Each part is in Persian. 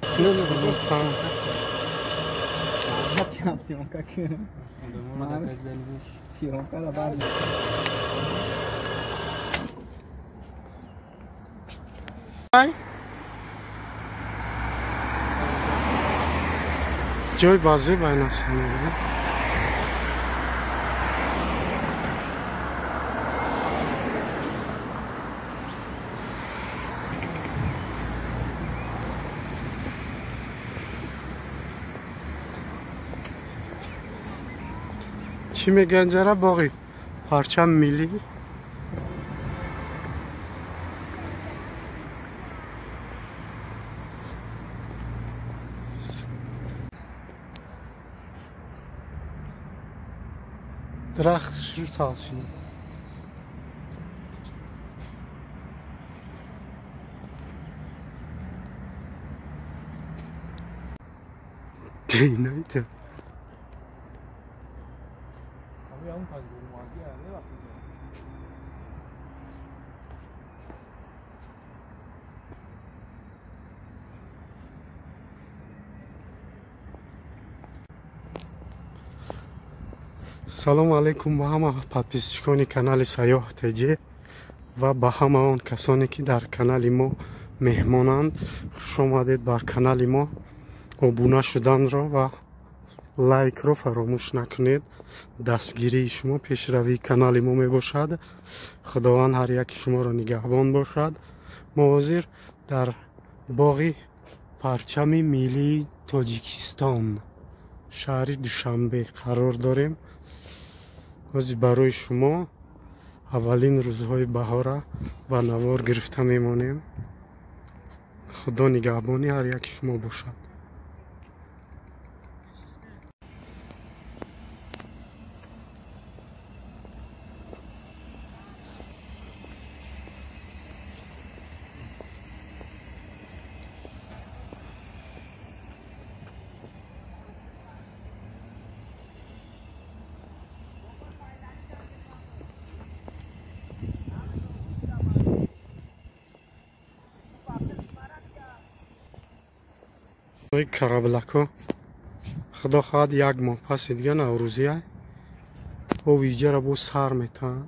نه نه tamam. Yapacağım Siyonka köyü. Siyonka da var. جای بازی باید نستم چی میگن جرا باقی پرچم ملی درخت شروع تازی دینایده سلام علیکم به همه پادپیسچکان کانال سیاه تجی و به همه آن کسانی که در کانال ما مهمانند خوش آمدید بر کانال ما ابونه شدن را و لایک رو فراموش نکنید دستگیری شما پیشروی کانال ما می باشد خداوند هر یک شما را نگهبان باشد ما حاضر در باغ پرچم ملی تاجیکستان شهر دوشنبه قرار داریم از برای شما اولین روزهای بهار و نوار گرفته میمانیم خدا نگهبانی هر یک شما باشد ای کرابلکو خدا خواهد یک ماه پس دیگه نوروزی های او ویجه را بو سر میتن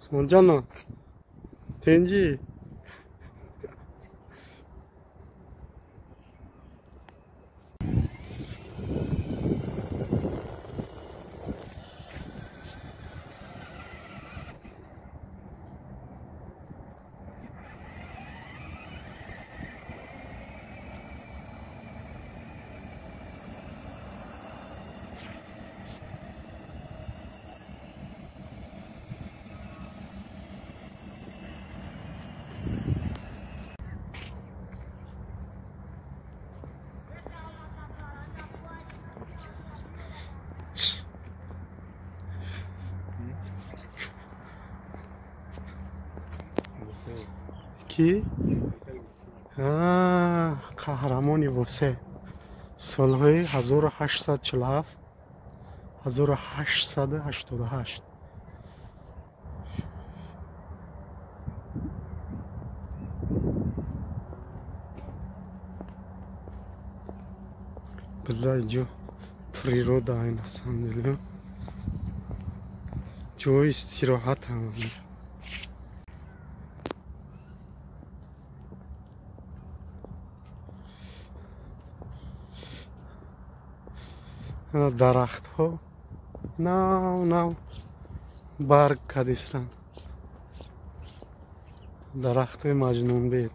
اسمان جانا تنجی کی؟ قهرمانی وسه سالهای 1847 1888 بالله جو природа на самом деле جای استراحت هم درخت ها نه برگ کدیستن درخت مجنون بید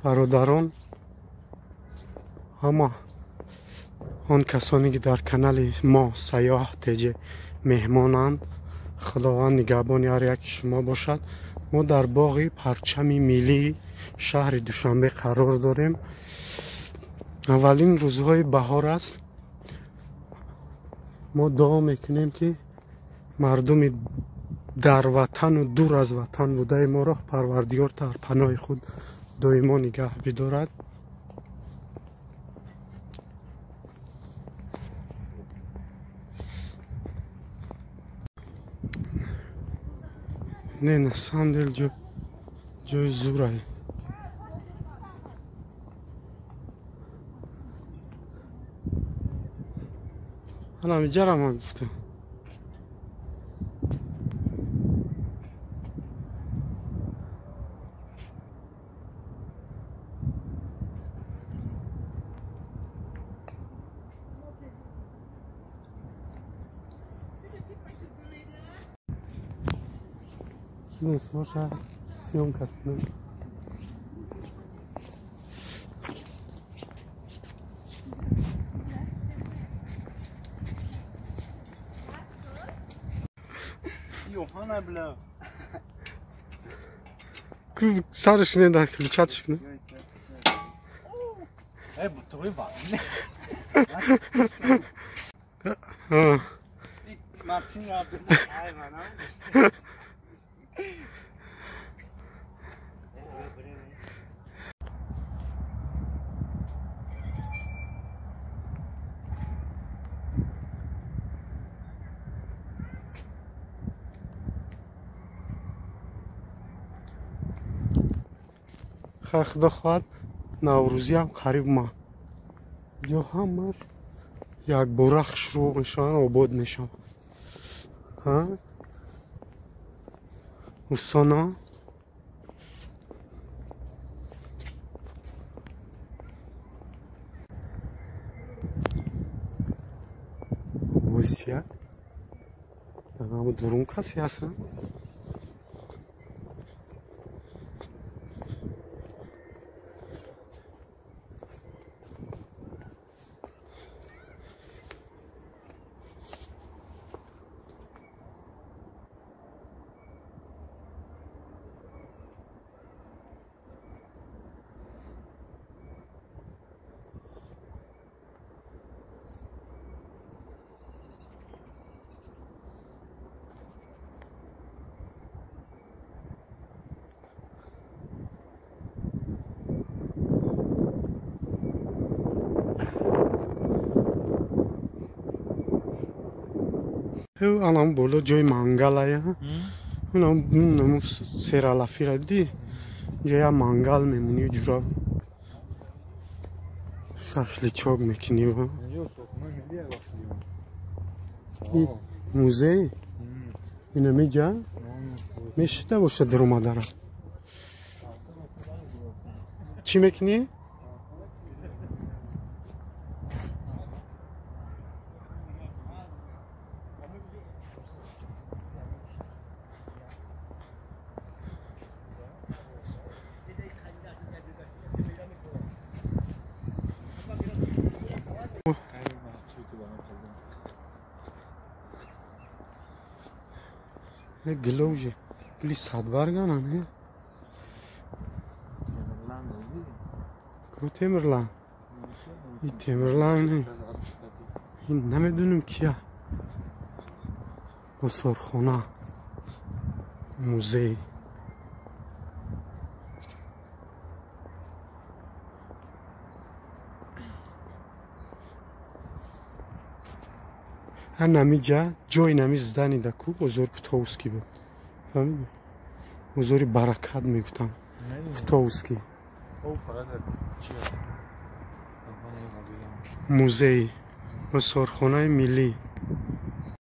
برادران، اما آن کسانی که در کانال ما سیاه تیجی مهمانند، خداوند نگهبان هر یک شما باشد. ما در باغ پرچم ملی شهر دوشنبه قرار داریم. اولین روزهای بهار است. ما دعا میکنیم که مردم در وطن و دور از وطن بوده ما را پروردگار در پناه خود دائما نگه بدارد. نه ساندل جای زوره. حالا میجرم هم گفتم نیست باشه سیون کتنه Yohana bile. سرش نده که چتش کنه. Bu toy var. Martin yaptı. Hayvan ha. خدا خواهد نوروزی هم قریب ما جو همش یک برخ شروع میشن و آباد میشن. دوستانا ویسیه همه درون کسی هستن. الان بالا جای منگل اونم سرالافی را دی جای منگل میمونی جورا شاشلیچوک میکنی. موزه اینه میگه میشته باشه در اومده را چی میکنی؟ Ne gılauji, gili sadvargana ne? Ko Temirlan? İyi Temirlan ne? نمیدونم کیا. بسرخونه موزه نمیجا جای نمیزدنی دکو بزرگ پتوسکی بود. فهمیدی؟ بزرگ برکت میگفتم پتوسکی. موزه بسرخونه ملی